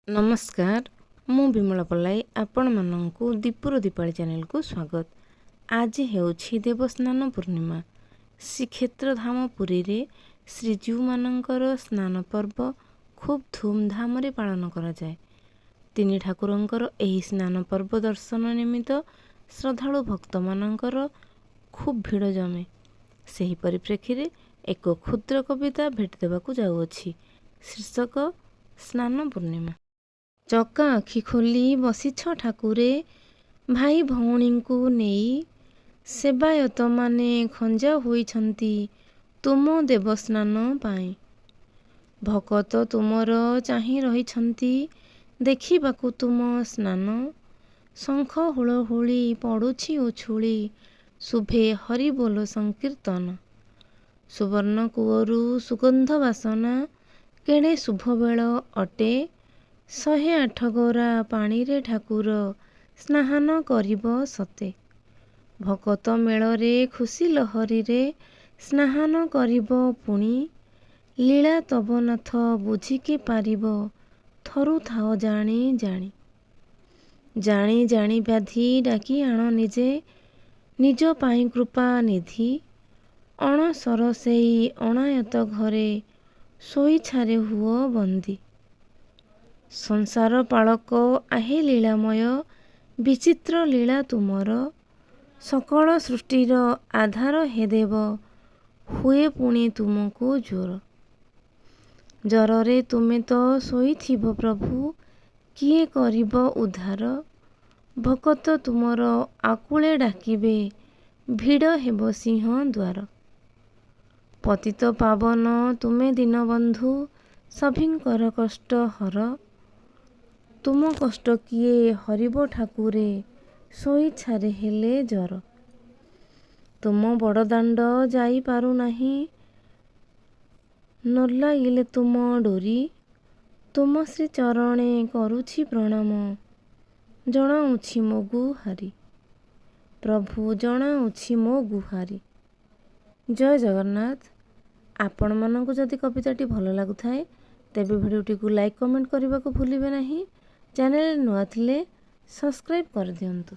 नमस्कार मु विमला पल्लाई आपण मानंकु दीपुर दीपावली चैनल को स्वागत। आज हेउछि देवस्नान पूर्णिमा। श्रीक्षेत्र धाम पुरी रे श्रीजीव मानंकर स्नान पर्व खूब धूमधाम रे पालन करा जाए। तिनि ठाकुरंकर एही स्नान पर्व दर्शन निमित्त श्रद्धालु भक्त मानंकर खूब भिड़ जमे। सेही परिप्रेक्षी रे एक क्षुद्र कविता भेट देबाकू जाउअछि। शीर्षक स्नान पूर्णिमा। चका आखि खोली बसिछ ठाकुरे भाई भौणीଙ୍କୁ ନେଇ ସେବାୟତ ମାନେ ଖଞ୍ଜା ହୋଇଛନ୍ତି ତୁମ ଦେବସ୍ନାନ ପାଇଁ। ଭକତ ତୁମର ଚାହିଁ ରହିଛନ୍ତି ଦେଖିବାକୁ ତୁମ ସ୍ନାନ। ଶଙ୍ଖ ହୁଳହୁଳି ପଡ଼ୁଛି ଉଛୁଳି ଶୁଭେ ହରିବୋଲ ସଂକୀର୍ତ୍ତନ। ସୁବର୍ଣ୍ଣ କୂଅରୁ ସୁଗନ୍ଧ ବାସନା କେଡ଼େ ଶୁଭବେଳ ଅଟେ। 108 ଗରା ପାଣିରେ ଠାକୁର ସ୍ନାହାନ କରିବ ସତେ। ଭକତ ମେଳରେ ଖୁସି ଲହରୀରେ ସ୍ନାହାନ କରିବ ପୁଣି। ଲୀଳା ତବ ନାଥ ବୁଝିକି ପାରିବ ଥରୁଥାଅ ଜାଣି ଜାଣି। ଜାଣି ଜାଣି ବ୍ୟାଧି ଡାକି ଆଣ ନିଜେ ନିଜ ପାଇଁ କୃପା ନିଧି। ଅଣସର ସେଇ ଅଣାୟତ ଘରେ ଶୋଇଛାରେ ହୁଅ ବନ୍ଦୀ। ସଂସାର ପାଳକ ଆହେ ଲୀଳାମୟ ବିଚିତ୍ର ଲୀଳା ତୁମର। ସକଳ ସୃଷ୍ଟିର ଆଧାର ହେ ଦେବ ହୁଏ ପୁଣି ତୁମକୁ ଜ୍ୱର। ଜ୍ୱରରେ ତୁମେ ତ ଶୋଇଥିବ ପ୍ରଭୁ କିଏ କରିବ ଉଦ୍ଧାର। ଭକତ ତୁମର ଆକୁଳେ ଡାକିବେ ଭିଡ଼ ହେବ ସିଂହ ଦ୍ୱାର। ପତିତ ପାବନ ତୁମେ ଦୀନବନ୍ଧୁ ସଭିଙ୍କର କଷ୍ଟ ହର। ତୁମ କଷ୍ଟ କିଏ ହରିବ ଠାକୁରେ ଶୋଇଛାରେ ହେଲେ ଜ୍ୱର। ତୁମ ବଡ଼ଦାଣ୍ଡ ଯାଇ ପାରୁନାହିଁ ନ ଲାଗିଲେ ତୁମ ଡୋରି। ତୁମ ଶ୍ରୀ ଚରଣେ କରୁଛି ପ୍ରଣାମ ଜଣାଉଛି ମୋ ଗୁହାରି। ପ୍ରଭୁ ଜଣାଉଛି ମୋ ଗୁହାରି। ଜୟ ଜଗନ୍ନାଥ। ଆପଣମାନଙ୍କୁ ଯଦି କବିତାଟି ଭଲ ଲାଗୁଥାଏ ତେବେ ଭିଡ଼ିଓଟିକୁ ଲାଇକ୍ କମେଣ୍ଟ କରିବାକୁ ଭୁଲିବେ ନାହିଁ। ଚ୍ୟାନେଲ ନୂଆ ଥିଲେ ସବସ୍କ୍ରାଇବ୍ କରିଦିଅନ୍ତୁ।